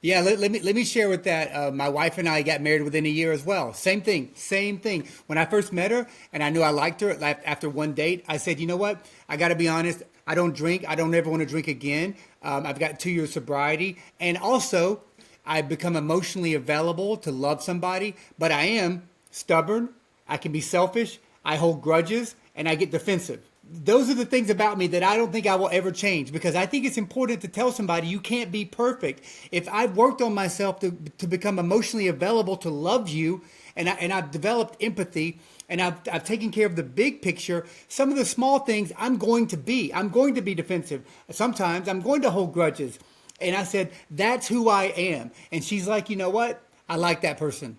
Yeah, let me share with that. My wife and I got married within a year as well. Same thing, same thing. When I first met her and I knew I liked her after one date, I said, you know what? I got to be honest. I don't drink. I don't ever want to drink again. I've got 2 years sobriety. And also, I've become emotionally available to love somebody, but I am stubborn. I can be selfish. I hold grudges and I get defensive. Those are the things about me that I don't think I will ever change, because I think it's important to tell somebody you can't be perfect. If I've worked on myself to become emotionally available to love you, and I've developed empathy, and I've taken care of the big picture, some of the small things I'm going to be. I'm going to be defensive. Sometimes I'm going to hold grudges. And I said, that's who I am. And she's like, you know what? I like that person.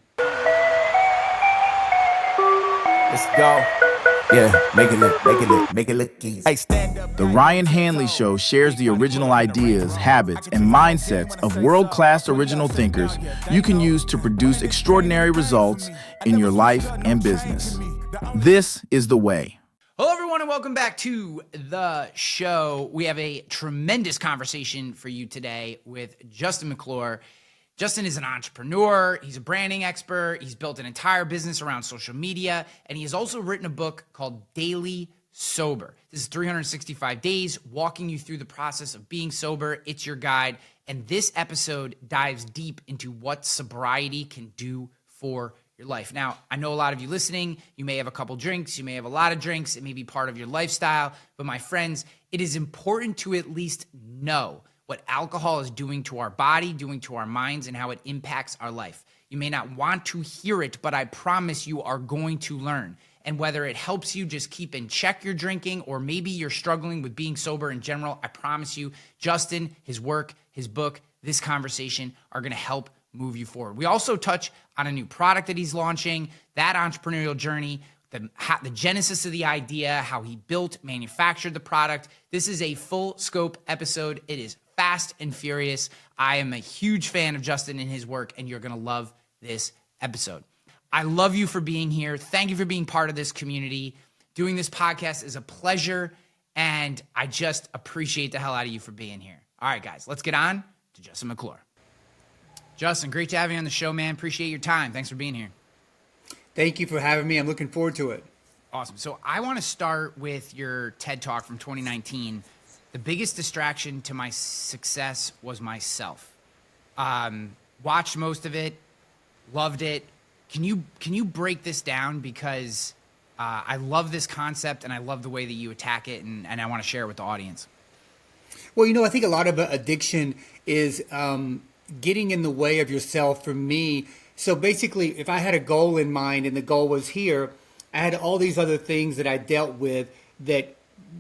Let's go. Yeah, make it look easy. Hey, stand up. The Ryan Hanley Show shares the original ideas, habits, and mindsets of world-class original thinkers you can use to produce extraordinary results in your life and business. This is the way. Hello, everyone, and welcome back to the show. We have a tremendous conversation for you today with Justin McClure. Justin is an entrepreneur. He's a branding expert. He's built an entire business around social media, and he has also written a book called Daily Sober. This is 365 days walking you through the process of being sober. It's your guide, and this episode dives deep into what sobriety can do for your life. Now, I know a lot of you listening, you may have a couple drinks, you may have a lot of drinks, it may be part of your lifestyle, but my friends, it is important to at least know what alcohol is doing to our body, doing to our minds, and how it impacts our life. You may not want to hear it, but I promise you are going to learn. And whether it helps you just keep in check your drinking, or maybe you're struggling with being sober in general, I promise you, Justin, his work, his book, this conversation are going to help move you forward. We also touch on a new product that he's launching, that entrepreneurial journey, the genesis of the idea, how he built, manufactured the product. This is a full scope episode. It is fast and furious. I am a huge fan of Justin and his work, and you're going to love this episode. I love you for being here. Thank you for being part of this community. Doing this podcast is a pleasure, and I just appreciate the hell out of you for being here. All right, guys, let's get on to Justin McClure. Justin, great to have you on the show, man. Appreciate your time. Thanks for being here. Thank you for having me. I'm looking forward to it. Awesome. So I want to start with your TED Talk from 2019. The biggest distraction to my success was myself. Watched most of it, loved it. Can you break this down? Because I love this concept and I love the way that you attack it, and I want to share it with the audience. Well, I think a lot of addiction is getting in the way of yourself. For me, so basically, if I had a goal in mind and the goal was here, I had all these other things that I dealt with that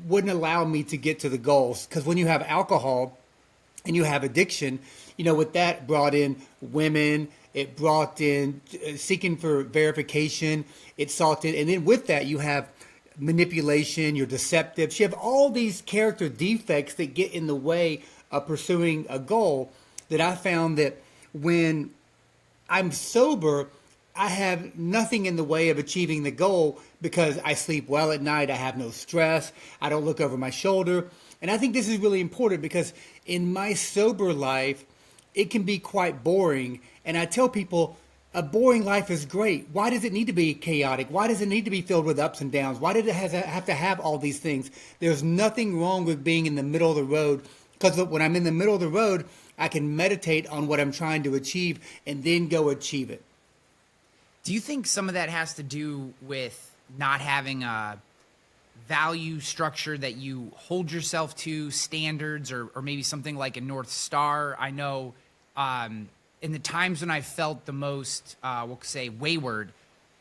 wouldn't allow me to get to the goals. Because when you have alcohol and you have addiction, with that brought in women, it brought in seeking for verification, it sought in, and then with that you have manipulation, you're deceptive. So you have all these character defects that get in the way of pursuing a goal, that I found that when I'm sober, I have nothing in the way of achieving the goal, because I sleep well at night. I have no stress. I don't look over my shoulder. And I think this is really important, because in my sober life, it can be quite boring. And I tell people, a boring life is great. Why does it need to be chaotic? Why does it need to be filled with ups and downs? Why did it have to have all these things? There's nothing wrong with being in the middle of the road, because when I'm in the middle of the road, I can meditate on what I'm trying to achieve and then go achieve it. Do you think some of that has to do with not having a value structure that you hold yourself to, standards, or maybe something like a North Star? I know in the times when I felt the most, we'll say, wayward,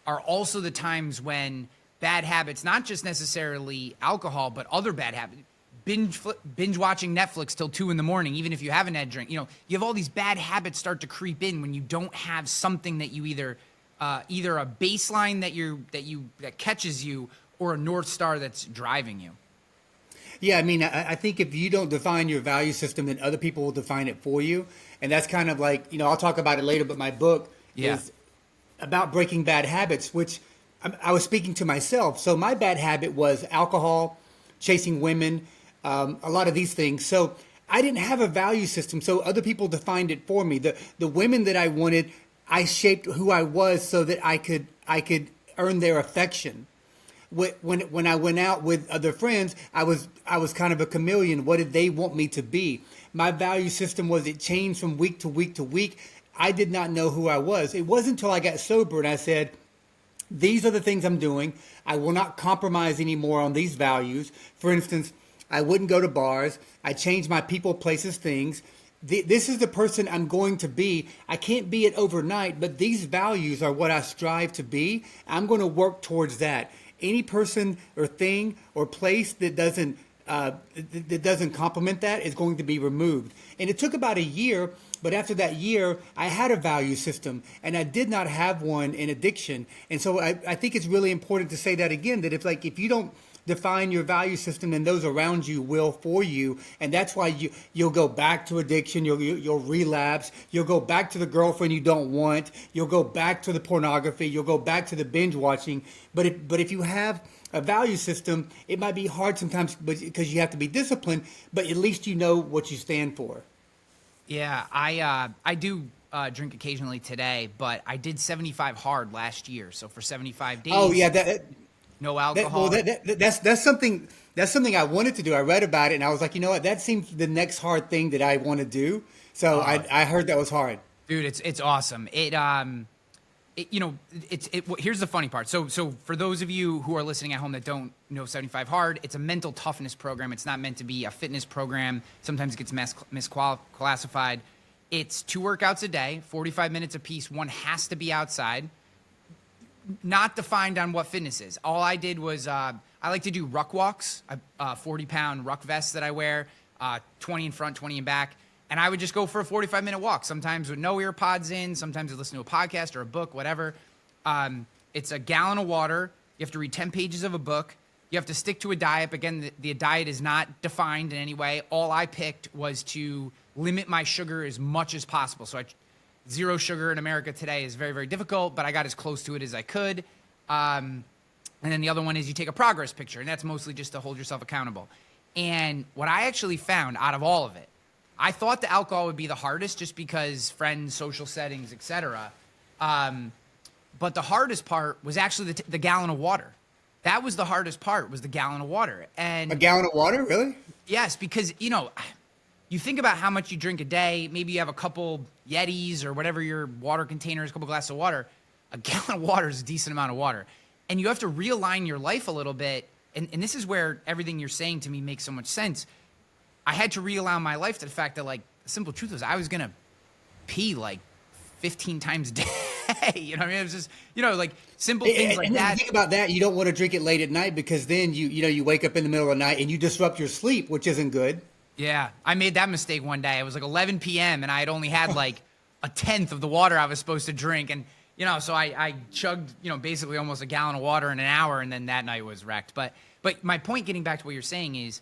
are also the times when bad habits, not just necessarily alcohol, but other bad habits, binge watching Netflix till 2 a.m, even if you haven't had a drink. You have all these bad habits start to creep in when you don't have something that you either a baseline that catches you, or a North Star that's driving you. Yeah, I think if you don't define your value system, then other people will define it for you. And that's kind of like, I'll talk about it later, but my book is about breaking bad habits, which I was speaking to myself. So my bad habit was alcohol, chasing women, a lot of these things. So I didn't have a value system, so other people defined it for me. The women that I wanted, I shaped who I was so that I could earn their affection. When I went out with other friends, I was kind of a chameleon. What did they want me to be? My value system was, it changed from week to week to week. I did not know who I was. It wasn't until I got sober and I said, these are the things I'm doing. I will not compromise anymore on these values. For instance, I wouldn't go to bars. I changed my people, places, things. This is the person I'm going to be. I can't be it overnight, but these values are what I strive to be. I'm going to work towards that. Any person or thing or place that doesn't complement that is going to be removed. And it took about a year, but after that year, I had a value system, and I did not have one in addiction. And so I think it's really important to say that again, that if you don't define your value system, then those around you will for you. And that's why you'll go back to addiction, you'll relapse, you'll go back to the girlfriend you don't want, you'll go back to the pornography, you'll go back to the binge watching. But if you have a value system, it might be hard sometimes because you have to be disciplined, but at least you know what you stand for. Yeah, I do drink occasionally today, but I did 75 hard last year. So for 75 days. Oh yeah, no alcohol. That's something I wanted to do. I read about it and I was like, you know what? That seems the next hard thing that I want to do. So I heard that was hard. Dude, it's awesome. Here's the funny part. So for those of you who are listening at home that don't know 75 Hard, it's a mental toughness program. It's not meant to be a fitness program. Sometimes it gets misclassified. It's 2 workouts a day, 45 minutes apiece. One has to be outside. Not defined on what fitness is. All I did was I like to do ruck walks, 40-pound ruck vests that I wear, 20 in front, 20 in back. And I would just go for a 45-minute walk, sometimes with no ear pods in, sometimes I listen to a podcast or a book, whatever. It's a gallon of water. You have to read 10 pages of a book. You have to stick to a diet. Again, the diet is not defined in any way. All I picked was to limit my sugar as much as possible. So zero sugar in America today is very, very difficult, but I got as close to it as I could. And then the other one is you take a progress picture, and that's mostly just to hold yourself accountable. And what I actually found out of all of it, I thought the alcohol would be the hardest just because friends, social settings, etc. But the hardest part was actually the gallon of water. That was the hardest part, was the gallon of water. And a gallon of water, really? Yes, because, you think about how much you drink a day. Maybe you have a couple Yetis or whatever your water container is, a couple glasses of water. A gallon of water is a decent amount of water. And you have to realign your life a little bit. And this is where everything you're saying to me makes so much sense. I had to realign my life to the fact that, the simple truth was I was going to pee 15 times a day. You know what I mean? It was just, simple things like that. Think about that. You don't want to drink it late at night because then you wake up in the middle of the night and you disrupt your sleep, which isn't good. Yeah. I made that mistake one day. It was 11 p.m. and I had only had a tenth of the water I was supposed to drink. And, so I chugged, basically almost a gallon of water in an hour, and then that night was wrecked. But my point, getting back to what you're saying, is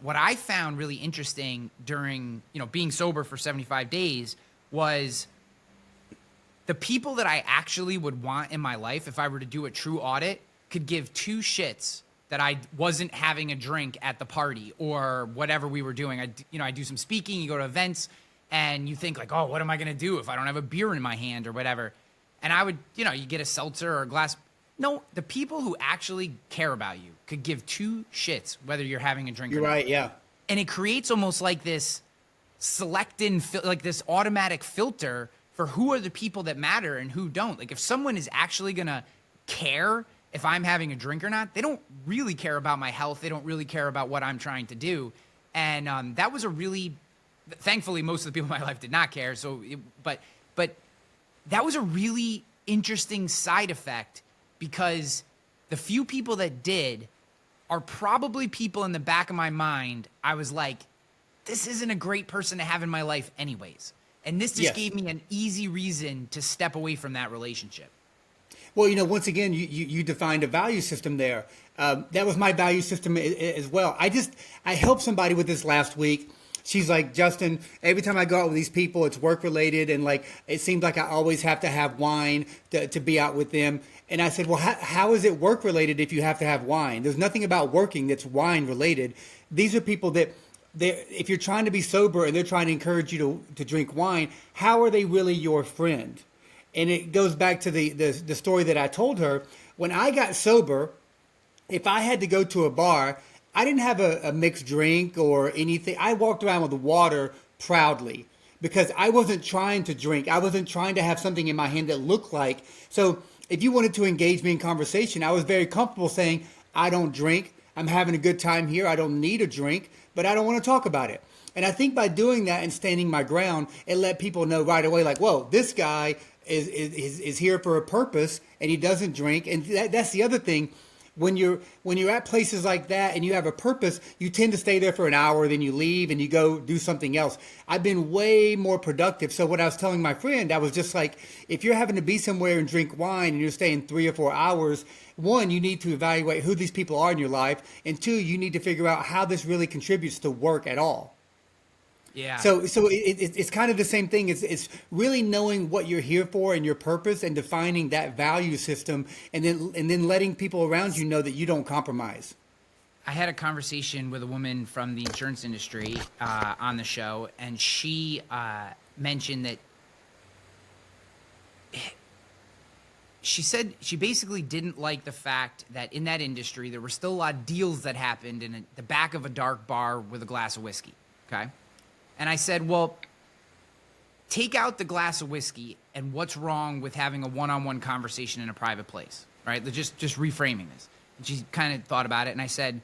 what I found really interesting during, being sober for 75 days was the people that I actually would want in my life, if I were to do a true audit, could give 2 shits that I wasn't having a drink at the party or whatever we were doing. I do some speaking, you go to events, and you think oh, what am I going to do if I don't have a beer in my hand or whatever? And I would, you get a seltzer or a glass. No, the people who actually care about you could give 2 shits whether you're having a drink or not. You're right, yeah. And it creates almost this this automatic filter for who are the people that matter and who don't. If someone is actually going to care if I'm having a drink or not, they don't really care about my health. They don't really care about what I'm trying to do. And that was thankfully, most of the people in my life did not care. But that was a really interesting side effect, because the few people that did are probably people in the back of my mind. I was like, this isn't a great person to have in my life anyways. And this just gave me an easy reason to step away from that relationship. Well, once again, you defined a value system there. That was my value system as well. I helped somebody with this last week. She's like, Justin, every time I go out with these people, it's work related. And it seems like I always have to have wine to be out with them. And I said, well, how is it work related if you have to have wine? There's nothing about working that's wine related. These are people that if you're trying to be sober and they're trying to encourage you to drink wine, how are they really your friend? And it goes back to the story that I told her. When I got sober, if I had to go to a bar, I didn't have a mixed drink or anything. I walked around with water proudly because I wasn't trying to drink. I wasn't trying to have something in my hand that looked like. So if you wanted to engage me in conversation, I was very comfortable saying, I don't drink. I'm having a good time here. I don't need a drink, but I don't want to talk about it. And I think by doing that and standing my ground, it let people know right away, like, whoa, this guy is here for a purpose and he doesn't drink. And that's the other thing. When you're at places like that and you have a purpose, you tend to stay there for an hour, then you leave and you go do something else. I've been way more productive. So what I was telling my friend, I was just like, if you're having to be somewhere and drink wine and you're staying 3 or 4 hours, one, you need to evaluate who these people are in your life. And two, you need to figure out how this really contributes to work at all. Yeah. So it's kind of the same thing. It's really knowing what you're here for and your purpose and defining that value system and then letting people around you know that you don't compromise. I had a conversation with a woman from the insurance industry on the show, and she mentioned that she said she basically didn't like the fact that in that industry there were still a lot of deals that happened in the back of a dark bar with a glass of whiskey. Okay. And I said, well, take out the glass of whiskey and what's wrong with having a one-on-one conversation in a private place, right? Just reframing this. And she kind of thought about it, and I said,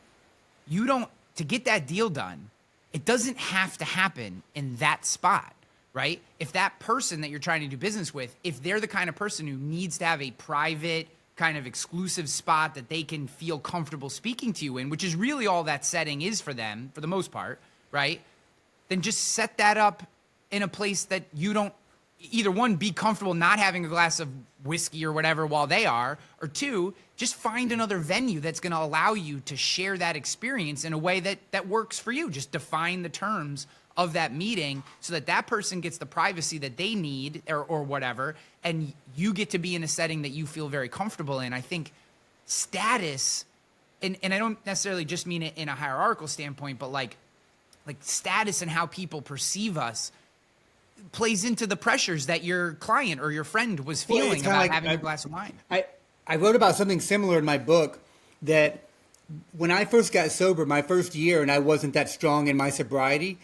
to get that deal done, it doesn't have to happen in that spot, right? If that person that you're trying to do business with, if they're the kind of person who needs to have a private kind of exclusive spot that they can feel comfortable speaking to you in, which is really all that setting is for them, for the most part, right? Then just set that up in a place that you don't, either one, be comfortable not having a glass of whiskey or whatever while they are, or two, just find another venue that's going to allow you to share that experience in a way that works for you. Just define the terms of that meeting so that that person gets the privacy that they need or whatever, and you get to be in a setting that you feel very comfortable in. I think status, and I don't necessarily just mean it in a hierarchical standpoint, but like status and how people perceive us plays into the pressures that your client or your friend was feeling about having a glass of wine. I wrote about something similar in my book, that when I first got sober, my first year, and I wasn't that strong in my sobriety,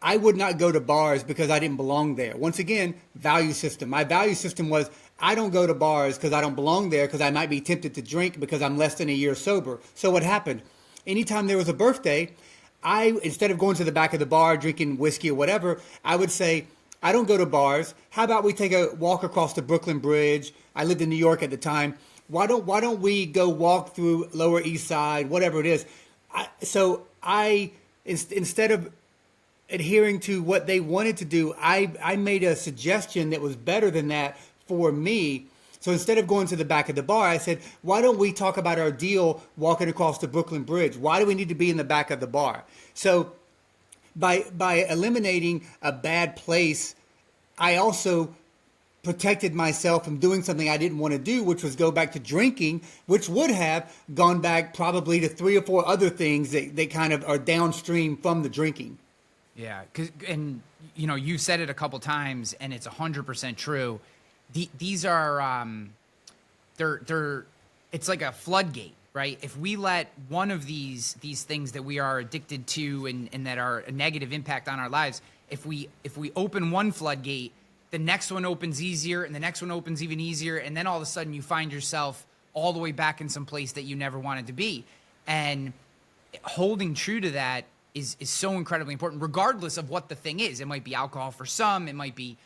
I would not go to bars because I didn't belong there. Once again, value system. My value system was I don't go to bars because I don't belong there, because I might be tempted to drink because I'm less than a year sober. So what happened? Anytime there was a birthday, instead of going to the back of the bar, drinking whiskey or whatever, I would say, I don't go to bars. How about we take a walk across the Brooklyn Bridge? I lived in New York at the time. Why don't we go walk through Lower East Side, whatever it is? Instead of adhering to what they wanted to do, I made a suggestion that was better than that for me. So instead of going to the back of the bar, I said, why don't we talk about our deal walking across the Brooklyn Bridge? Why do we need to be in the back of the bar? So by eliminating a bad place, I also protected myself from doing something I didn't want to do, which was go back to drinking, which would have gone back probably to 3 or 4 other things that kind of are downstream from the drinking. Yeah, and you said it a couple times, and it's 100% true. These are it's like a floodgate, right? If we let one of these things that we are addicted to and that are a negative impact on our lives, if we open one floodgate, the next one opens easier, and the next one opens even easier, and then all of a sudden you find yourself all the way back in some place that you never wanted to be. And holding true to that is so incredibly important, regardless of what the thing is. It might be alcohol for some. It might be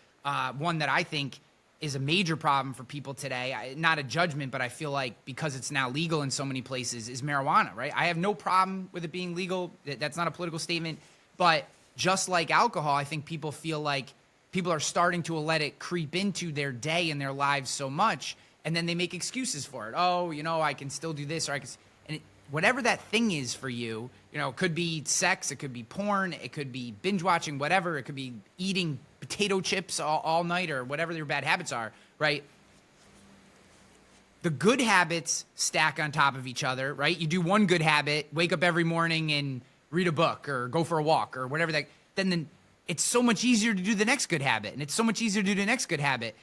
one that I think is a major problem for people today. Not a judgment, but I feel like because it's now legal in so many places, is marijuana, right? I have no problem with it being legal. That's not a political statement. But just like alcohol, I think people feel like people are starting to let it creep into their day and their lives so much, and then they make excuses for it. Oh, I can still do this, or I can... And whatever that thing is for you, it could be sex, it could be porn, it could be binge watching, whatever. It could be eating potato chips all night, or whatever your bad habits are, right? The good habits stack on top of each other, right? You do one good habit, wake up every morning and read a book or go for a walk or whatever then it's so much easier to do the next good habit. And it's so much easier to do the next good habit.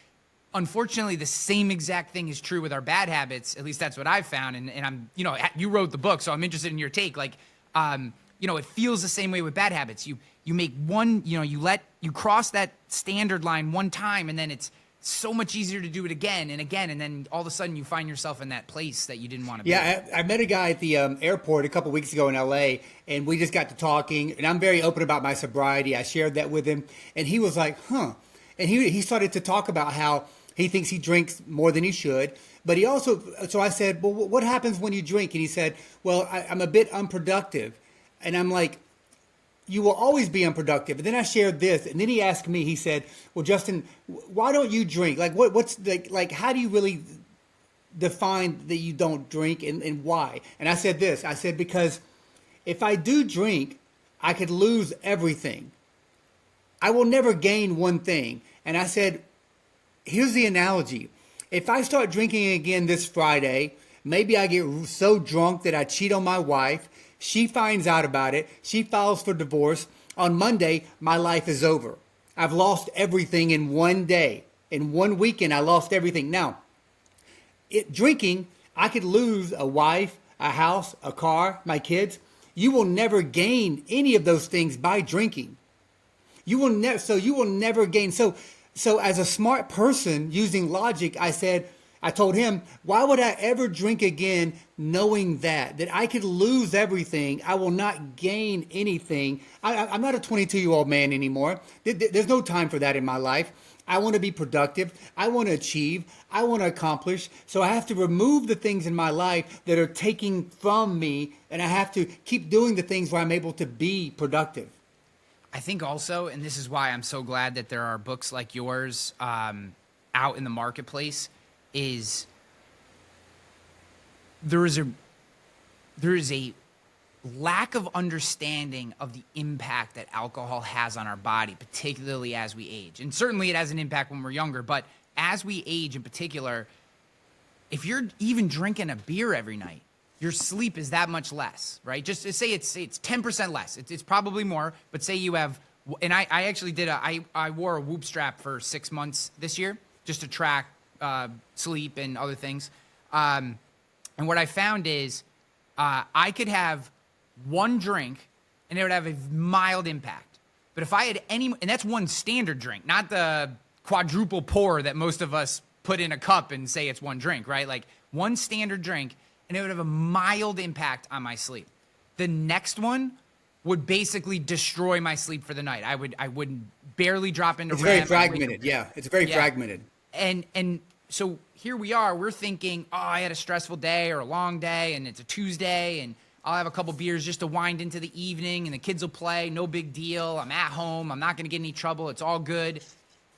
Unfortunately, the same exact thing is true with our bad habits. At least that's what I've found. And I'm, you wrote the book, so I'm interested in your take. Like, it feels the same way with bad habits. You make one, you cross that standard line one time, and then it's so much easier to do it again and again. And then all of a sudden you find yourself in that place that you didn't want to be. Yeah, I met a guy at the airport a couple weeks ago in LA, and we just got to talking, and I'm very open about my sobriety. I shared that with him, and he was like, huh. And he started to talk about how he thinks he drinks more than he should. But he also, so I said, well, what happens when you drink? And he said, well, I'm a bit unproductive. And I'm like, you will always be unproductive. And then I shared this, and then he asked me, he said, well, Justin, why don't you drink? Like, what's like, how do you really define that you don't drink, and why? And I said this, I said, because if I do drink, I could lose everything. I will never gain one thing. And I said, here's the analogy. If I start drinking again this Friday, maybe I get so drunk that I cheat on my wife. She finds out about it. She files for divorce. On Monday, my life is over. I've lost everything in one day. In one weekend, I lost everything. Now, drinking, I could lose a wife, a house, a car, my kids. You will never gain any of those things by drinking. You will never gain. So as a smart person using logic, I told him, why would I ever drink again knowing that I could lose everything? I will not gain anything. I'm not a 22-year-old man anymore. There's no time for that in my life. I want to be productive. I want to achieve. I want to accomplish. So I have to remove the things in my life that are taking from me, and I have to keep doing the things where I'm able to be productive. I think also, and this is why I'm so glad that there are books like yours out in the marketplace, is there is a lack of understanding of the impact that alcohol has on our body, particularly as we age. And certainly it has an impact when we're younger, but as we age in particular, if you're even drinking a beer every night, your sleep is that much less, right? Just say it's 10% less. It's probably more, but say you have, and I actually did I wore a Whoop strap for 6 months this year just to track sleep and other things. And what I found is I could have one drink and it would have a mild impact. But if I had and that's one standard drink, not the quadruple pour that most of us put in a cup and say it's one drink, right? Like one standard drink, and it would have a mild impact on my sleep. The next one would basically destroy my sleep for the night. I would barely drop into REM. It's very fragmented. Yeah, it's very fragmented. And so here we are, we're thinking, oh, I had a stressful day or a long day, and it's a Tuesday, and I'll have a couple beers just to wind into the evening, and the kids will play, no big deal. I'm at home. I'm not going to get any trouble. It's all good.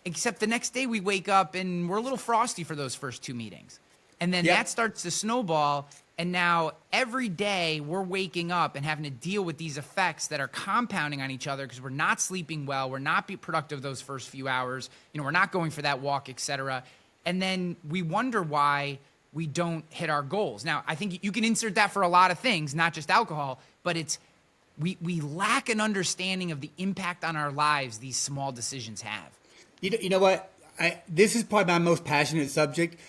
Except the next day we wake up and we're a little frosty for those first two meetings. And then that starts to snowball. And now every day we're waking up and having to deal with these effects that are compounding on each other because we're not sleeping well. We're not being productive those first few hours. We're not going for that walk, et cetera. And then we wonder why we don't hit our goals. Now, I think you can insert that for a lot of things, not just alcohol, but it's we lack an understanding of the impact on our lives these small decisions have. You know what? This is probably my most passionate subject.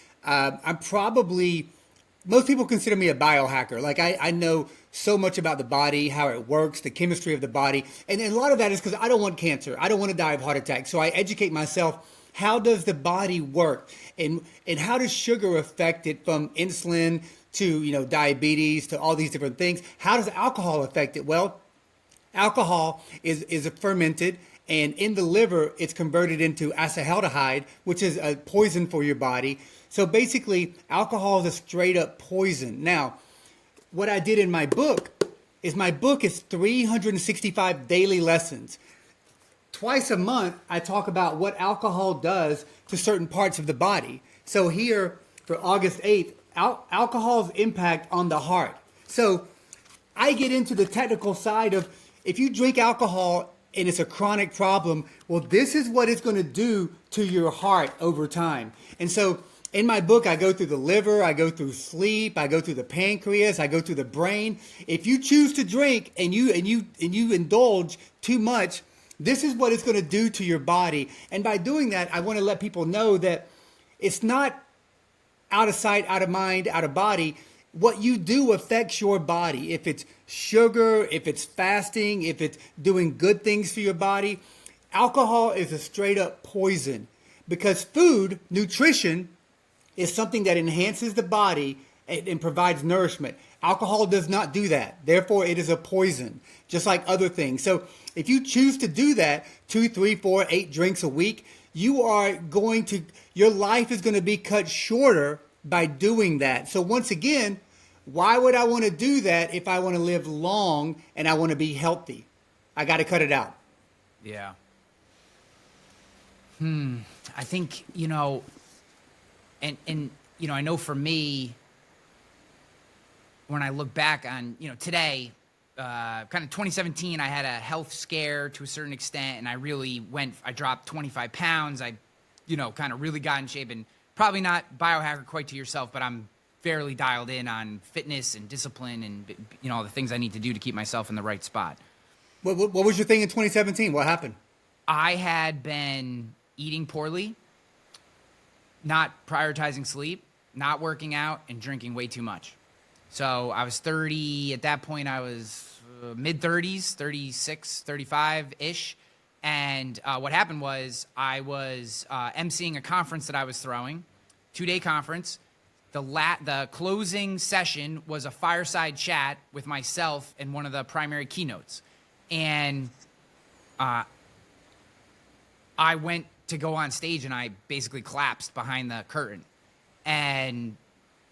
Most people consider me a biohacker. Like I know so much about the body, how it works, the chemistry of the body. And a lot of that is because I don't want cancer. I don't want to die of heart attack. So I educate myself. How does the body work? And how does sugar affect it, from insulin to, diabetes to all these different things? How does alcohol affect it? Well, alcohol is fermented, and in the liver, it's converted into acetaldehyde, which is a poison for your body. So basically, alcohol is a straight up poison. Now, what I did in my book is 365 daily lessons. Twice a month, I talk about what alcohol does to certain parts of the body. So here, for August 8th, alcohol's impact on the heart. So I get into the technical side of, if you drink alcohol and it's a chronic problem, well, this is what it's going to do to your heart over time. And so In my book, I go through the liver, I go through sleep, I go through the pancreas, I go through the brain. If you choose to drink and you indulge too much, this is what it's going to do to your body. And by doing that, I want to let people know that it's not out of sight, out of mind, out of body. What you do affects your body. If it's sugar, if it's fasting, if it's doing good things for your body, alcohol is a straight up poison, because food, nutrition, is something that enhances the body and provides nourishment. Alcohol does not do that. Therefore, it is a poison, just like other things. So if you choose to do that, 2, 3, 4, 8 drinks a week, your life is going to be cut shorter by doing that. So once again, why would I want to do that if I want to live long and I want to be healthy? I got to cut it out. Yeah. I think, and I know for me, when I look back on, today, kind of 2017, I had a health scare to a certain extent, and I dropped 25 pounds. I, kind of really got in shape, and probably not biohacker quite to yourself, but I'm fairly dialed in on fitness and discipline and, all the things I need to do to keep myself in the right spot. What was your thing in 2017? What happened? I had been eating poorly, not prioritizing sleep, not working out, and drinking way too much. So I was 30. At that point, I was mid-30s, 36, 35-ish. And what happened was I was emceeing a conference that I was throwing, 2-day conference. The closing session was a fireside chat with myself and one of the primary keynotes. And I went to go on stage, and I basically collapsed behind the curtain and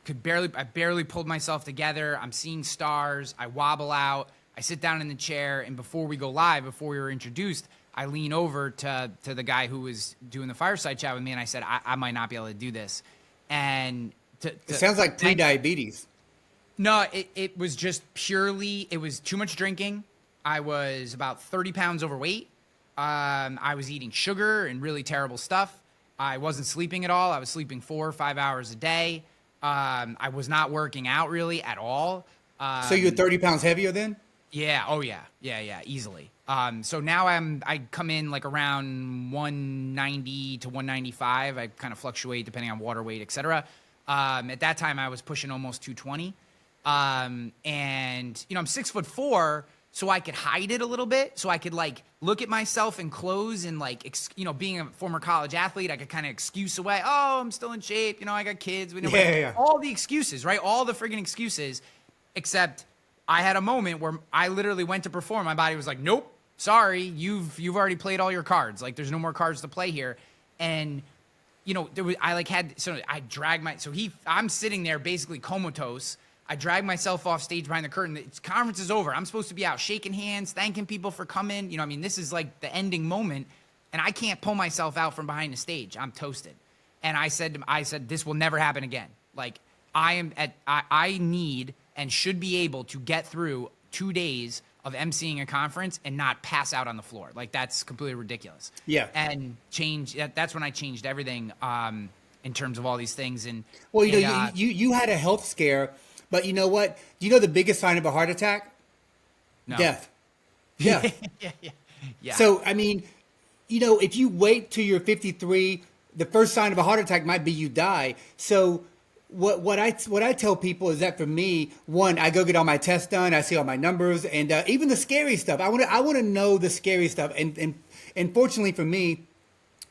I barely pulled myself together. I'm seeing stars. I wobble out. I sit down in the chair, and before we go live, before we were introduced, I lean over to the guy who was doing the fireside chat with me, and I said, I might not be able to do this. And it sounds like pre-diabetes. No, it was just purely, it was too much drinking. I was about 30 pounds overweight. I was eating sugar and really terrible stuff. I wasn't sleeping at all. I was sleeping 4 or 5 hours a day. I was not working out really at all. So you're 30 pounds heavier then? Yeah. Oh yeah. Yeah. Easily. So now I come in like around 190 to 195. I kind of fluctuate depending on water weight, etc. At that time I was pushing almost 220. And I'm 6'4", so I could hide it a little bit. So I could like look at myself in clothes and like, being a former college athlete, I could kind of excuse away. Oh, I'm still in shape. I got kids. All the excuses, right? All the friggin' excuses, except I had a moment where I literally went to perform. My body was like, nope, sorry. You've already played all your cards. Like there's no more cards to play here. And I'm sitting there basically comatose. I dragged myself off stage behind the curtain. The conference is over. I'm supposed to be out shaking hands, thanking people for coming. This is like the ending moment, and I can't pull myself out from behind the stage. I'm toasted. And I said, this will never happen again. Like I need and should be able to get through 2 days of emceeing a conference and not pass out on the floor. Like that's completely ridiculous. Yeah. And that's when I changed everything in terms of all these things. And well, you had a health scare. But you know what? Do you know the biggest sign of a heart attack? No. Death. Yeah. So, if you wait till you're 53, the first sign of a heart attack might be you die. So what I tell people is that for me, one, I go get all my tests done. I see all my numbers and even the scary stuff. I want to know the scary stuff. And fortunately for me,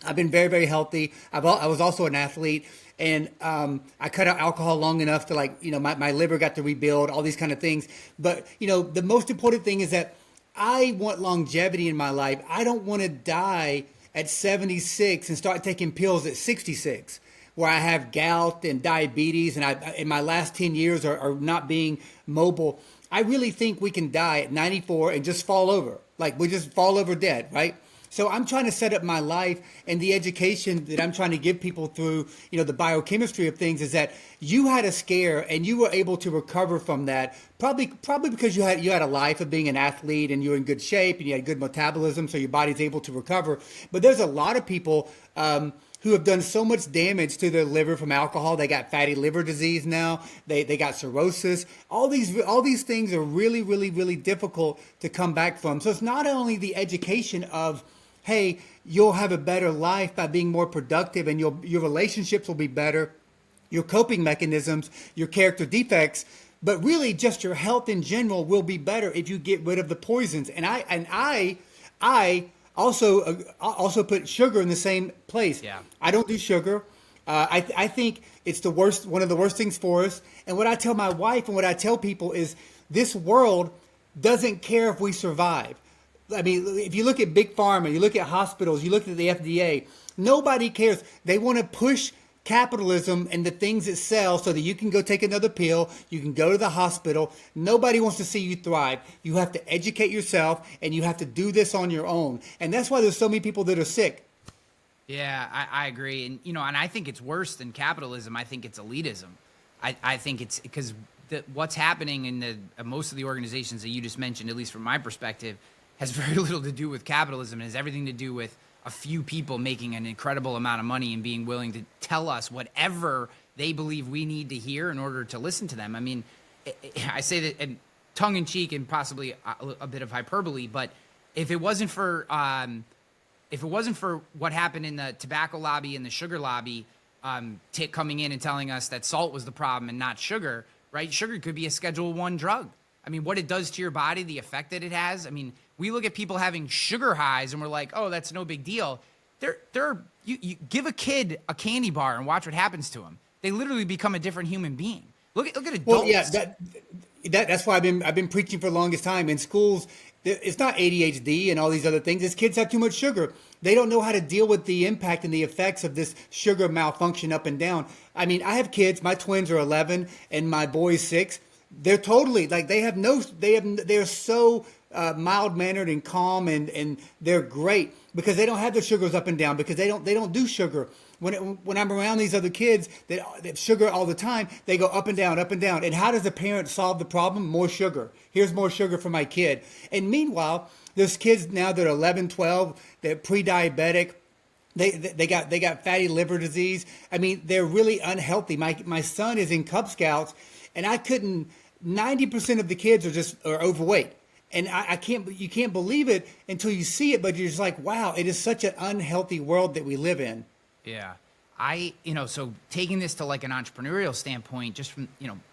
I've been very, very healthy. I was also an athlete. And I cut out alcohol long enough to my liver got to rebuild, all these kind of things. But, the most important thing is that I want longevity in my life. I don't want to die at 76 and start taking pills at 66 where I have gout and diabetes and I in my last 10 years are not being mobile. I really think we can die at 94 and just fall over. Like we just fall over dead, right? So I'm trying to set up my life, and the education that I'm trying to give people through, the biochemistry of things is that you had a scare and you were able to recover from that. Probably because you had a life of being an athlete and you're in good shape and you had good metabolism, so your body's able to recover. But there's a lot of people who have done so much damage to their liver from alcohol. They got fatty liver disease now. They got cirrhosis. All these things are really, really, really difficult to come back from. So it's not only the education of, hey, you'll have a better life by being more productive, and your relationships will be better, your coping mechanisms, your character defects, but really just your health in general will be better if you get rid of the poisons. And I also put sugar in the same place. Yeah. I don't do sugar. I think it's one of the worst things for us. And what I tell my wife and what I tell people is this world doesn't care if we survive. I mean, if you look at Big Pharma, you look at hospitals, you look at the FDA, nobody cares. They want to push capitalism and the things that sell so that you can go take another pill, you can go to the hospital. Nobody wants to see you thrive. You have to educate yourself, and you have to do this on your own. And that's why there's so many people that are sick. Yeah, I agree. And, and I think it's worse than capitalism. I think it's elitism. I think it's because what's happening in most of the organizations that you just mentioned, at least from my perspective, has very little to do with capitalism. It has everything to do with a few people making an incredible amount of money and being willing to tell us whatever they believe we need to hear in order to listen to them. I mean, I say that in tongue in cheek and possibly a bit of hyperbole, but if it wasn't for what happened in the tobacco lobby and the sugar lobby, coming in and telling us that salt was the problem and not sugar, right? Sugar could be a Schedule I drug. I mean, what it does to your body, the effect that it has. I mean, we look at people having sugar highs and we're like, oh, that's no big deal. You give a kid a candy bar and watch what happens to them. They literally become a different human being. Look at adults. Well, yeah, that's why I've been preaching for the longest time in schools. It's not ADHD and all these other things. It's kids have too much sugar. They don't know how to deal with the impact and the effects of this sugar malfunction up and down. I mean, I have kids. My twins are 11 and my boy's 6. They're totally like they're so mild-mannered and calm, and they're great because they don't have the sugars up and down because they don't do sugar. When I'm around these other kids that have sugar all the time, they go up and down, up and down. And how does a parent solve the problem? More sugar. Here's more sugar for my kid. And meanwhile, there's kids now that are 11, 12, they're pre-diabetic. They got fatty liver disease. I mean, they're really unhealthy. My son is in Cub Scouts, and 90% of the kids are overweight. And you can't believe it until you see it, but you're just like, wow, it is such an unhealthy world that we live in. Yeah. So taking this to like an entrepreneurial standpoint, just from,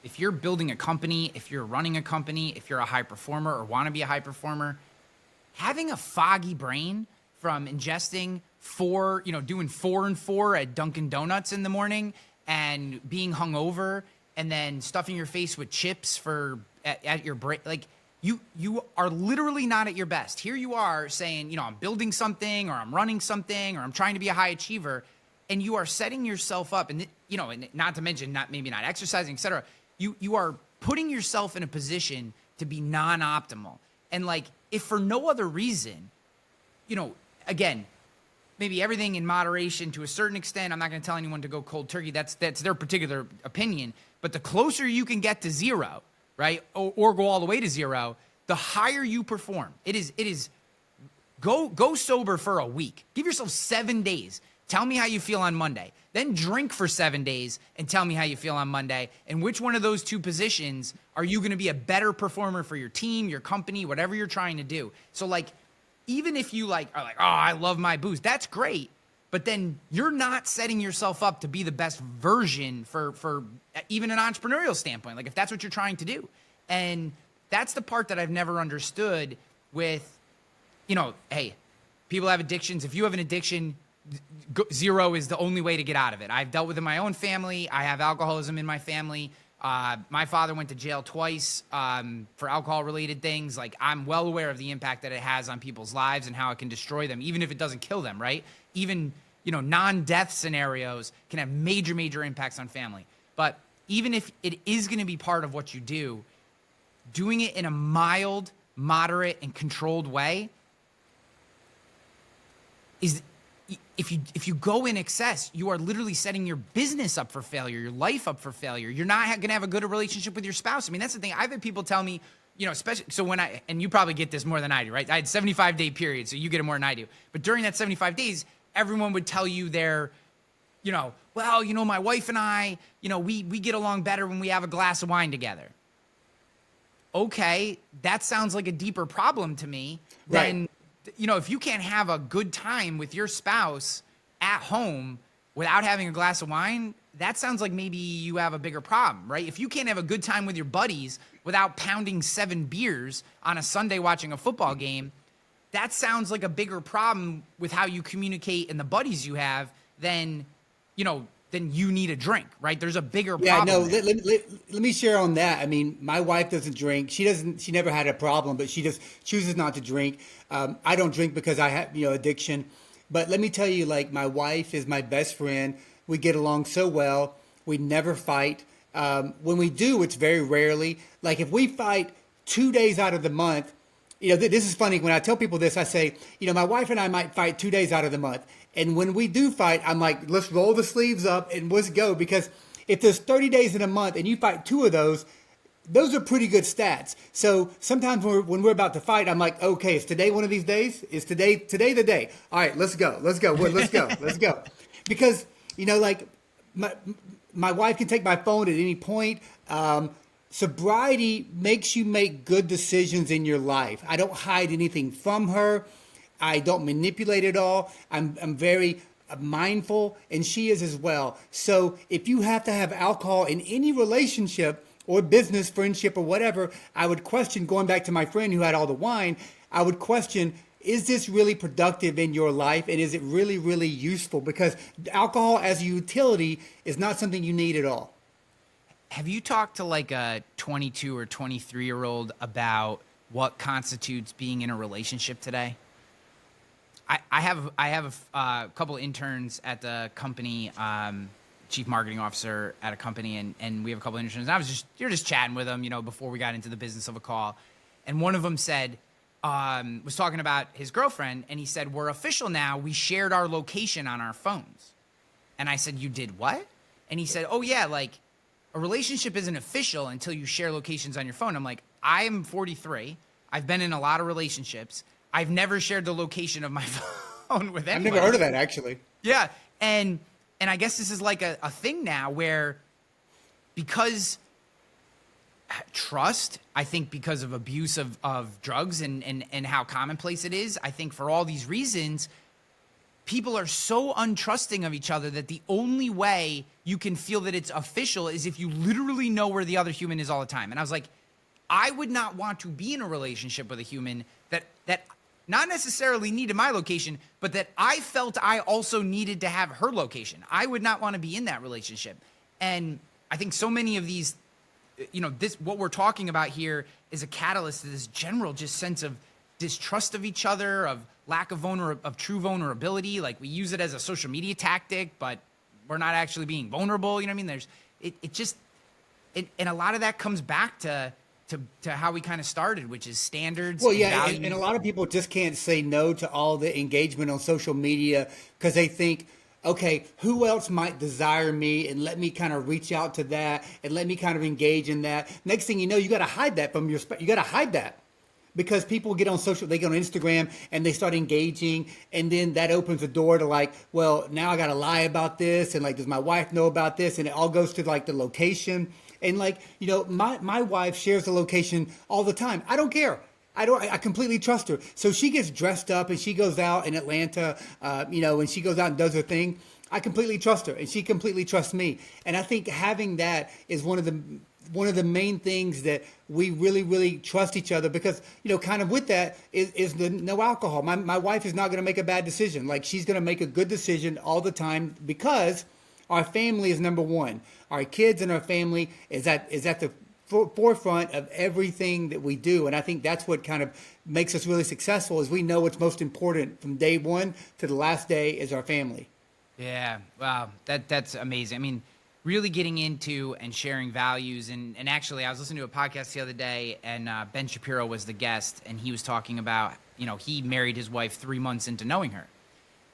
if you're building a company, if you're running a company, if you're a high performer or want to be a high performer, having a foggy brain from ingesting doing 4 and 4 at Dunkin' Donuts in the morning and being hungover and then stuffing your face with chips at your break, like you are literally not at your best. Here you are saying, I'm building something or I'm running something or I'm trying to be a high achiever, and you are setting yourself up, and and not to mention maybe not exercising, etc. You are putting yourself in a position to be non-optimal. And like, if for no other reason, again, maybe everything in moderation to a certain extent. I'm not going to tell anyone to go cold turkey. That's their particular opinion. But the closer you can get to zero, right, or go all the way to zero, the higher you perform. It is go sober for a week. Give yourself 7 days. Tell me how you feel on Monday. Then drink for 7 days and tell me how you feel on Monday. And which one of those two positions are you going to be a better performer for your team, your company, whatever you're trying to do? So like, even if you are like, oh, I love my booze, that's great. But then you're not setting yourself up to be the best version for even an entrepreneurial standpoint. Like if that's what you're trying to do. And that's the part that I've never understood with, hey, people have addictions. If you have an addiction, zero is the only way to get out of it. I've dealt with it in my own family. I have alcoholism in my family. My father went to jail twice for alcohol-related things. Like, I'm well aware of the impact that it has on people's lives and how it can destroy them, even if it doesn't kill them, right? Even, non-death scenarios can have major, major impacts on family. But even if it is going to be part of what you do, doing it in a mild, moderate, and controlled way is... If you go in excess, you are literally setting your business up for failure, your life up for failure. You're not going to have a good relationship with your spouse. I mean, that's the thing. I've had people tell me, especially, so and you probably get this more than I do, right? I had 75-day period, so you get it more than I do. But during that 75 days, everyone would tell you their my wife and I, we get along better when we have a glass of wine together. Okay, that sounds like a deeper problem to me than, if you can't have a good time with your spouse at home without having a glass of wine, that sounds like maybe you have a bigger problem, right? If you can't have a good time with your buddies without pounding 7 beers on a Sunday watching a football game, that sounds like a bigger problem with how you communicate and the buddies you have than you need a drink, right? There's a bigger problem. Yeah, no, let me share on that. I mean, my wife doesn't drink. She never had a problem, but she just chooses not to drink. I don't drink because I have, addiction. But let me tell you, like, my wife is my best friend. We get along so well. We never fight. When we do, it's very rarely. Like, if we fight 2 days out of the month, this is funny. When I tell people this, I say, my wife and I might fight 2 days out of the month. And when we do fight, I'm like, let's roll the sleeves up and let's go. Because if there's 30 days in a month and you fight 2 of those are pretty good stats. So sometimes when we're about to fight, I'm like, okay, is today one of these days? Is today the day? All right, let's go. Let's go. Because, like my wife can take my phone at any point. Sobriety makes you make good decisions in your life. I don't hide anything from her. I don't manipulate it all. I'm very mindful, and she is as well. So if you have to have alcohol in any relationship or business, friendship, or whatever, I would question, going back to my friend who had all the wine, I would question, is this really productive in your life? And is it really, really useful? Because alcohol as a utility is not something you need at all. Have you talked to like a 22 or 23-year-old about what constitutes being in a relationship today? I have a couple interns at the company, chief marketing officer at a company, and we have a couple interns. And you're just chatting with them, before we got into the business of a call. And one of them said, was talking about his girlfriend, and he said, we're official now. We shared our location on our phones. And I said, you did what? And he said, oh yeah, like a relationship isn't official until you share locations on your phone. I'm like, I'm 43. I've been in a lot of relationships. I've never shared the location of my phone with anyone. I've never heard of that, actually. Yeah. And I guess this is like a thing now where, because trust, I think because of abuse of drugs and how commonplace it is, I think for all these reasons, people are so untrusting of each other that the only way you can feel that it's official is if you literally know where the other human is all the time. And I was like, I would not want to be in a relationship with a human that not necessarily needed my location, but that I felt I also needed to have her location. I would not want to be in that relationship. And I think so many of these, what we're talking about here is a catalyst to this general just sense of distrust of each other, of lack of true vulnerability. Like, we use it as a social media tactic, but we're not actually being vulnerable. You know what I mean? And a lot of that comes back to how we kind of started, which is standards. Well, yeah, and and a lot of people just can't say no to all the engagement on social media because they think, okay, who else might desire me, and let me kind of reach out to that and let me kind of engage in that. Next thing you know, you got to hide that from you got to hide that because people get on they get on Instagram and they start engaging, and then that opens the door to like, well, now I got to lie about this, and like, does my wife know about this? And it all goes to like the location. And like, my wife shares the location all the time. I don't care. I completely trust her. So she gets dressed up and she goes out in Atlanta, and she goes out and does her thing. I completely trust her and she completely trusts me. And I think having that is one of the main things that we really, really trust each other because, kind of with that is the no alcohol. My wife is not going to make a bad decision. Like, she's going to make a good decision all the time because our family is number one. Our kids and our family is at the forefront of everything that we do. And I think that's what kind of makes us really successful is we know what's most important from day one to the last day is our family. Yeah. Wow. That's amazing. I mean, really getting into and sharing values. And actually, I was listening to a podcast the other day, and Ben Shapiro was the guest, and he was talking about, he married his wife 3 months into knowing her.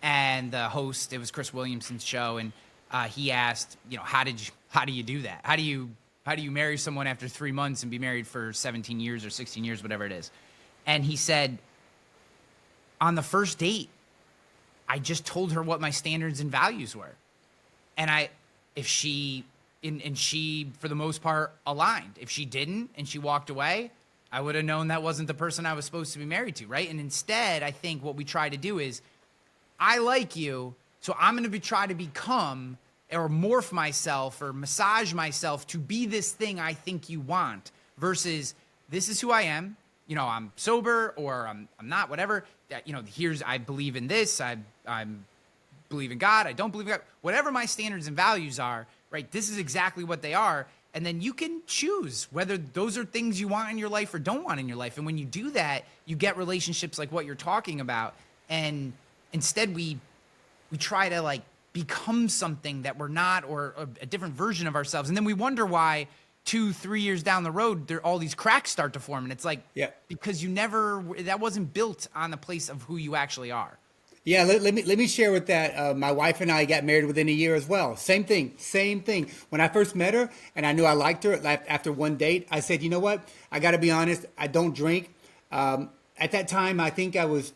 And the host, it was Chris Williamson's show, and he asked, how do you do that? How do you marry someone after 3 months and be married for 17 years or 16 years, whatever it is? And he said, on the first date, I just told her what my standards and values were. And if she, and she, for the most part, aligned. If she didn't and she walked away, I would have known that wasn't the person I was supposed to be married to, right? And instead, I think what we try to do is, I like you, so I'm going to try to become or morph myself or massage myself to be this thing I think you want, versus this is who I am. You know, I'm sober or I'm not, whatever. You know, I believe in this. I believe in God. I don't believe in God. Whatever my standards and values are, right? This is exactly what they are. And then you can choose whether those are things you want in your life or don't want in your life. And when you do that, you get relationships like what you're talking about. And instead we try to like become something that we're not, or a different version of ourselves. And then we wonder why 2-3 years down the road, all these cracks start to form. And it's like, because that wasn't built on the place of who you actually are. Yeah, let me share with that. My wife and I got married within a year as well. Same thing. When I first met her and I knew I liked her after one date, I said, you know what? I got to be honest. I don't drink. At that time, I think I was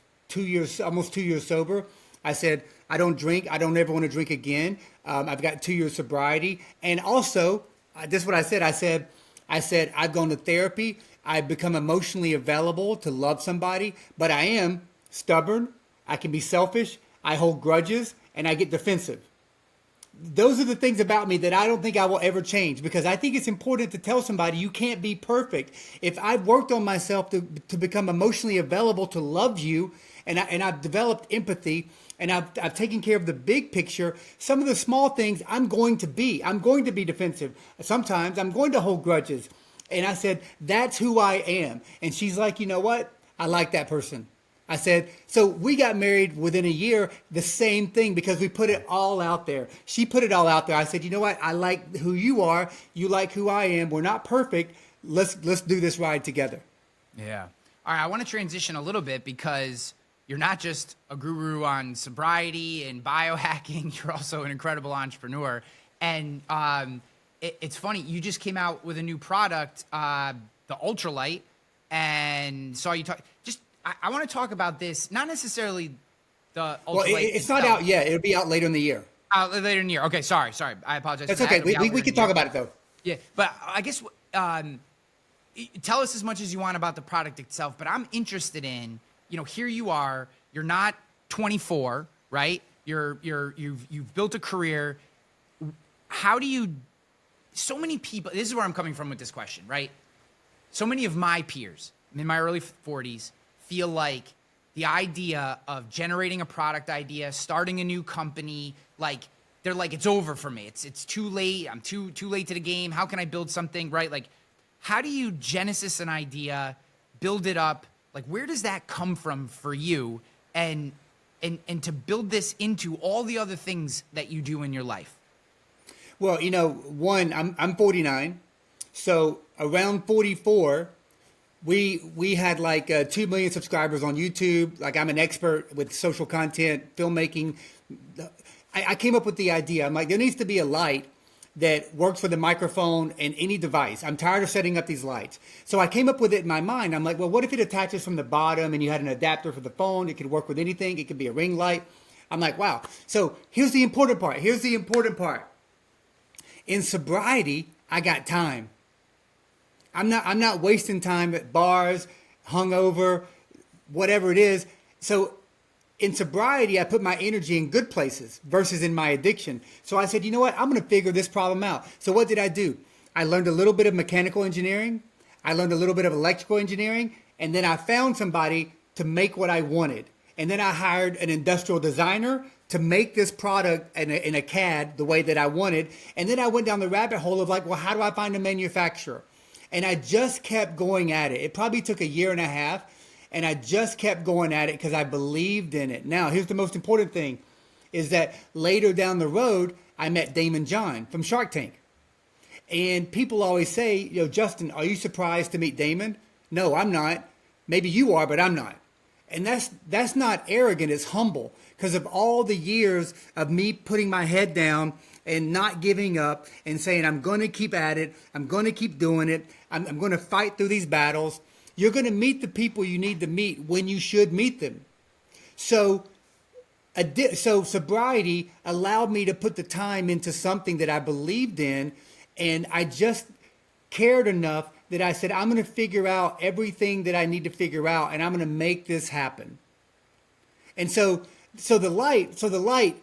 almost 2 years sober. I said, I don't drink. I don't ever want to drink again. I've got 2 years sobriety. And also, this is what I said. I said, I've gone to therapy. I've become emotionally available to love somebody, but I am stubborn. I can be selfish, I hold grudges, and I get defensive. Those are the things about me that I don't think I will ever change, because I think it's important to tell somebody you can't be perfect. If I've worked on myself to become emotionally available to love you, and I've developed empathy, and I've taken care of the big picture, some of the small things I'm going to be defensive. Sometimes I'm going to hold grudges. And I said, that's who I am. And she's like, you know what? I like that person. I said, so we got married within a year, the same thing, because we put it all out there. She put it all out there. I said, you know what? I like who you are. You like who I am. We're not perfect. Let's do this ride together. Yeah. All right. I want to transition a little bit, because you're not just a guru on sobriety and biohacking. You're also an incredible entrepreneur. And it's funny. You just came out with a new product, the Ultralight, and saw you talk. I want to talk about this, not necessarily the Ultralight. Well, it's not out yet. It'll be out later in the year. Later in the year. Okay, sorry. I apologize. That's okay. We can talk about it, though. Yeah, but I guess tell us as much as you want about the product itself, but I'm interested in, here you are, you're not 24, right? You've built a career. How do you, so many people, this is where I'm coming from with this question, right? So many of my peers, I'm in my early 40s, feel like the idea of generating a product idea, starting a new company, they're like, it's over for me. It's too late. I'm too late to the game. How can I build something, right? Like, how do you genesis an idea, build it up? Like, where does that come from for you? And to build this into all the other things that you do in your life? Well, one, I'm 49. So around 44, we had like 2 million subscribers on YouTube. Like, I'm an expert with social content, filmmaking. I came up with the idea. I'm like, there needs to be a light that works for the microphone and any device. I'm tired of setting up these lights. So I came up with it in my mind. I'm like, well, what if it attaches from the bottom and you had an adapter for the phone? It could work with anything. It could be a ring light. I'm like, wow. So here's the important part. In sobriety, I got time. I'm not wasting time at bars, hungover, whatever it is. So in sobriety, I put my energy in good places versus in my addiction. So I said, you know what? I'm going to figure this problem out. So what did I do? I learned a little bit of mechanical engineering. I learned a little bit of electrical engineering. And then I found somebody to make what I wanted. And then I hired an industrial designer to make this product in a CAD the way that I wanted. And then I went down the rabbit hole of like, well, how do I find a manufacturer? And I just kept going at it. It probably took a year and a half. And I just kept going at it because I believed in it. Now, here's the most important thing, is that later down the road, I met Damon John from Shark Tank. And people always say, Justin, are you surprised to meet Damon? No, I'm not. Maybe you are, but I'm not. And that's not arrogant, it's humble. Because of all the years of me putting my head down and not giving up and saying, I'm going to keep at it. I'm going to keep doing it. I'm going to fight through these battles. You're going to meet the people you need to meet when you should meet them. So So sobriety allowed me to put the time into something that I believed in, and I just cared enough that I said, I'm going to figure out everything that I need to figure out, and I'm going to make this happen. And so the light,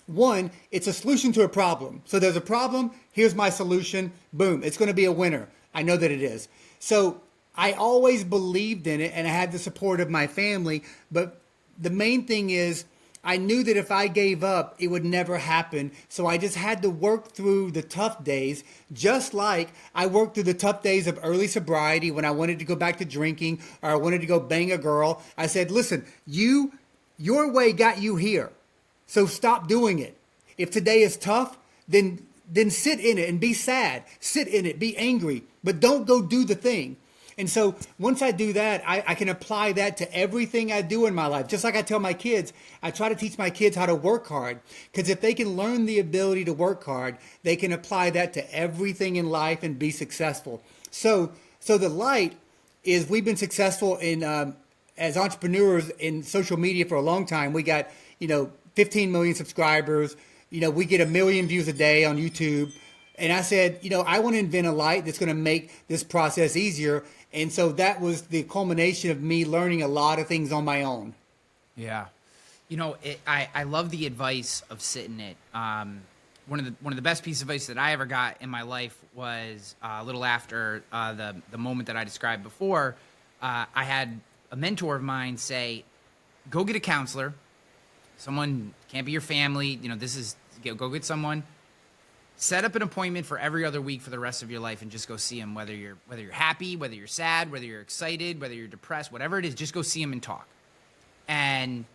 one, it's a solution to a problem. So there's a problem, here's my solution, boom, it's going to be a winner. I know that it is. So I always believed in it, and I had the support of my family, but the main thing is I knew that if I gave up, it would never happen. So I just had to work through the tough days, just like I worked through the tough days of early sobriety when I wanted to go back to drinking or I wanted to go bang a girl. I said, listen, your way got you here. So stop doing it. If today is tough, then sit in it and be sad. Sit in it, be angry, but don't go do the thing. And so once I do that, I can apply that to everything I do in my life. Just like I tell my kids, I try to teach my kids how to work hard. Because if they can learn the ability to work hard, they can apply that to everything in life and be successful. So the light is we've been successful in as entrepreneurs in social media for a long time. We got 15 million subscribers. We get 1 million views a day on YouTube. And I said, I want to invent a light that's going to make this process easier. And so that was the culmination of me learning a lot of things on my own. Yeah. I love the advice of sit in it. One of the best pieces of advice that I ever got in my life was a little after the moment that I described before. I had a mentor of mine say, go get a counselor. Someone can't be your family. Go get someone. Set up an appointment for every other week for the rest of your life and just go see him, whether you're happy, whether you're sad, whether you're excited, whether you're depressed, whatever it is, just go see him and talk. And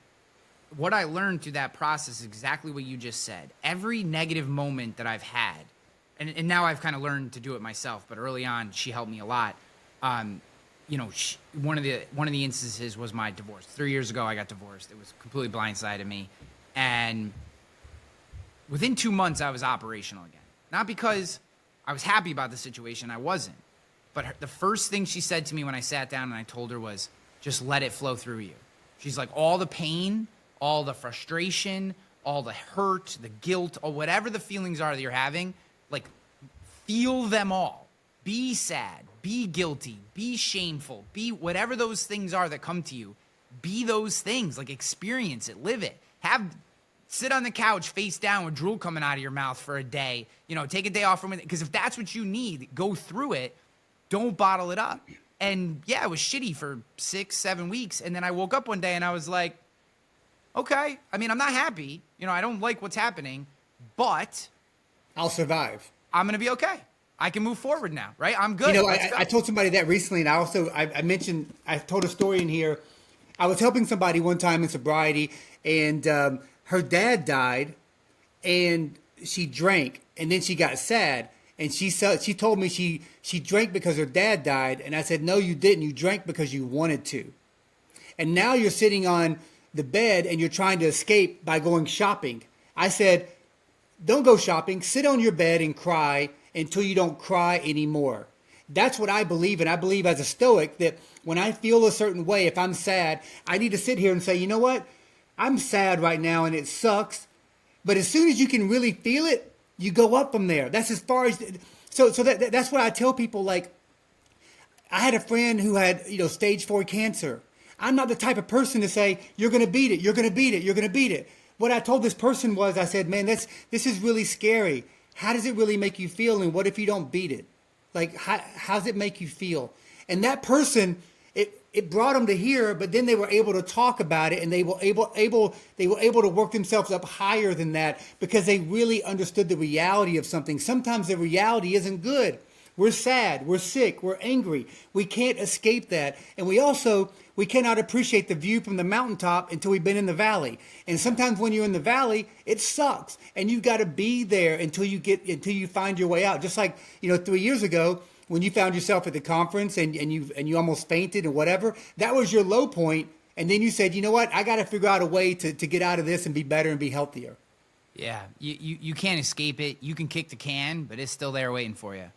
what I learned through that process is exactly what you just said. Every negative moment that I've had, and now I've kind of learned to do it myself, but early on she helped me a lot. One of the instances was my divorce. 3 years ago I got divorced. It was completely blindsided me. And within 2 months, I was operational again. Not because I was happy about the situation, I wasn't. But the first thing she said to me when I sat down and I told her was, just let it flow through you. She's like, all the pain, all the frustration, all the hurt, the guilt, or whatever the feelings are that you're having, like, feel them all. Be sad, be guilty, be shameful, be whatever those things are that come to you. Be those things, like, experience it, live it. Sit on the couch face down with drool coming out of your mouth for a day. Take a day off from it. Because if that's what you need, go through it. Don't bottle it up. And yeah, it was shitty for 6-7 weeks. And then I woke up one day and I was like, okay. I mean, I'm not happy. I don't like what's happening, but I'll survive. I'm going to be okay. I can move forward now, right? I'm good. I told somebody that recently, and I told a story in here. I was helping somebody one time in sobriety, and her dad died, and she drank, and then she got sad, and she told me she drank because her dad died, and I said, no, you didn't. You drank because you wanted to. And now you're sitting on the bed, and you're trying to escape by going shopping. I said, don't go shopping. Sit on your bed and cry until you don't cry anymore. That's what I believe, and I believe as a Stoic that when I feel a certain way, if I'm sad, I need to sit here and say, you know what? I'm sad right now and it sucks. But as soon as you can really feel it, you go up from there. That's as far as, that's what I tell people. Like, I had a friend who had, stage 4 cancer. I'm not the type of person to say, you're going to beat it. You're going to beat it. You're going to beat it. What I told this person was, I said, man, this is really scary. How does it really make you feel? And what if you don't beat it? Like, how does it make you feel? And that person, it brought them to here, but then they were able to talk about it, and they were able to work themselves up higher than that because they really understood the reality of something. Sometimes the reality isn't good. We're sad, we're sick, we're angry. We can't escape that. And we cannot appreciate the view from the mountaintop until we've been in the valley. And sometimes when you're in the valley, it sucks. And you've got to be there until you find your way out. Just like, 3 years ago, when you found yourself at the conference and you almost fainted or whatever, that was your low point. And then you said, you know what, I got to figure out a way to get out of this and be better and be healthier. Yeah, you can't escape it. You can kick the can, but it's still there waiting for you.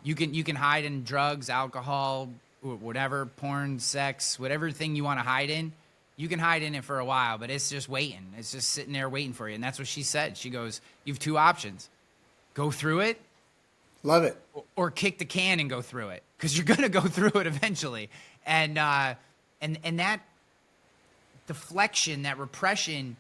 You can hide in drugs, alcohol, whatever, porn, sex, whatever thing you want to hide in. You can hide in it for a while, but it's just waiting. It's just sitting there waiting for you. And that's what she said. She goes, you have two options. Go through it. Love it. Or kick the can and go through it, because you're going to go through it eventually. And that deflection, that repression,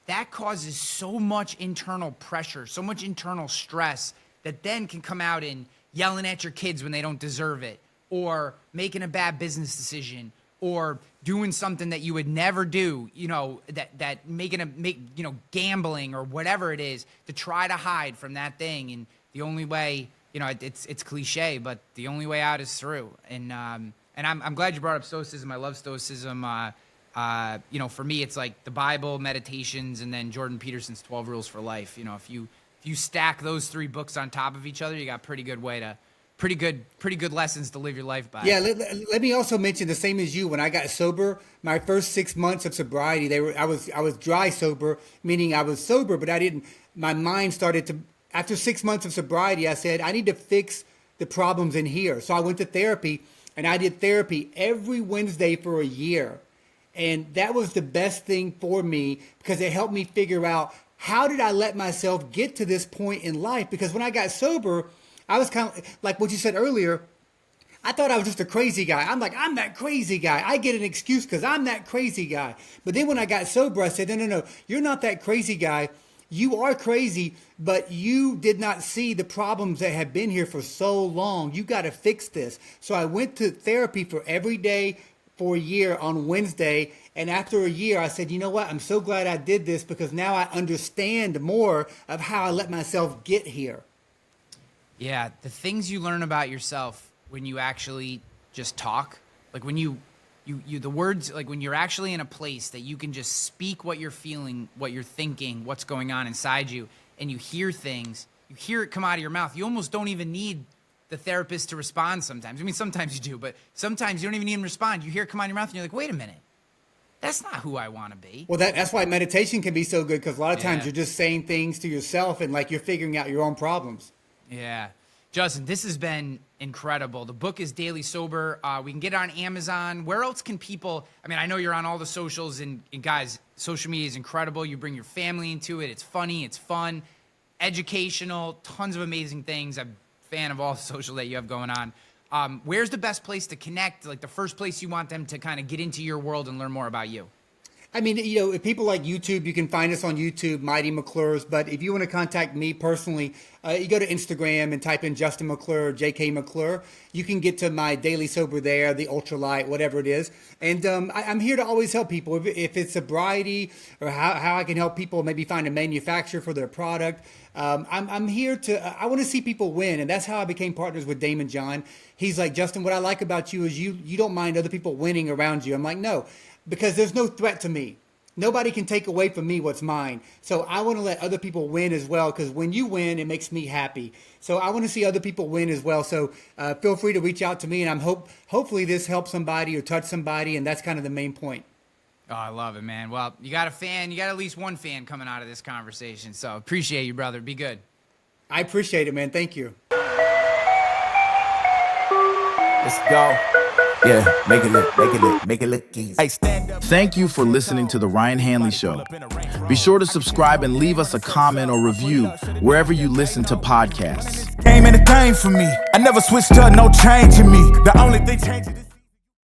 that causes so much internal pressure, so much internal stress that then can come out in yelling at your kids when they don't deserve it, or making a bad business decision, or doing something that you would never do, gambling or whatever it is, to try to hide from that thing. And the only way, it's cliche, but the only way out is through. And I'm glad you brought up stoicism. I love stoicism. For me, it's like the Bible, meditations, and then Jordan Peterson's 12 Rules for Life. If you stack those three books on top of each other, you got pretty good lessons to live your life by. Yeah, let me also mention the same as you. When I got sober, my first 6 months of sobriety, I was dry sober, meaning I was sober, but my mind started to, after 6 months of sobriety, I said, I need to fix the problems in here. So I went to therapy, and I did therapy every Wednesday for a year. And that was the best thing for me, because it helped me figure out, how did I let myself get to this point in life? Because when I got sober, I was kind of like what you said earlier. I thought I was just a crazy guy. I'm like, I'm that crazy guy. I get an excuse because I'm that crazy guy. But then when I got sober, I said, no, you're not that crazy guy. You are crazy, but you did not see the problems that have been here for so long. You got to fix this. So I went to therapy for every day for a year on Wednesday. And after a year, I said, you know what? I'm so glad I did this, because now I understand more of how I let myself get here. Yeah, the things you learn about yourself when you actually just talk, like when you the words, like when you're actually in a place that you can just speak what you're feeling, what you're thinking, what's going on inside you, and you hear things, you hear it come out of your mouth. You almost don't even need the therapist to respond sometimes. I mean, sometimes you do, but sometimes you don't even need him to respond. You hear it come out of your mouth, and you're like, wait a minute. That's not who I want to be. Well, that's why meditation can be so good, because a lot of times you're just saying things to yourself, and like you're figuring out your own problems. Yeah. Justin, this has been incredible. The book is Daily Sober. We can get it on Amazon. Where else can people, I know you're on all the socials, and guys, social media is incredible. You bring your family into it. It's funny. It's fun, educational, tons of amazing things. I'm a fan of all the social that you have going on. Where's the best place to connect? Like the first place you want them to kind of get into your world and learn more about you? If people like YouTube, you can find us on YouTube, Mighty McClure's. But if you want to contact me personally, you go to Instagram and type in Justin McClure, JK McClure. You can get to my Daily Sober there, the Ultralight, whatever it is. And I'm here to always help people. If it's sobriety, or how I can help people maybe find a manufacturer for their product. I'm here to, I want to see people win. And that's how I became partners with Damon John. He's like, Justin, what I like about you is you don't mind other people winning around you. I'm like, no. Because there's no threat to me. Nobody can take away from me what's mine. So I want to let other people win as well, because when you win, it makes me happy. So I want to see other people win as well. So feel free to reach out to me, and hopefully this helps somebody or touch somebody, and that's kind of the main point. Oh, I love it, man. Well, you got a fan. You got at least one fan coming out of this conversation. So appreciate you, brother. Be good. I appreciate it, man. Thank you. Let's go. Yeah, make it look easy. Hey, stand up. Thank you for listening to The Ryan Hanley Show. Be sure to subscribe and leave us a comment or review wherever you listen to podcasts. Came in a thing for me. I never switched up, no change in me. The only thing changing is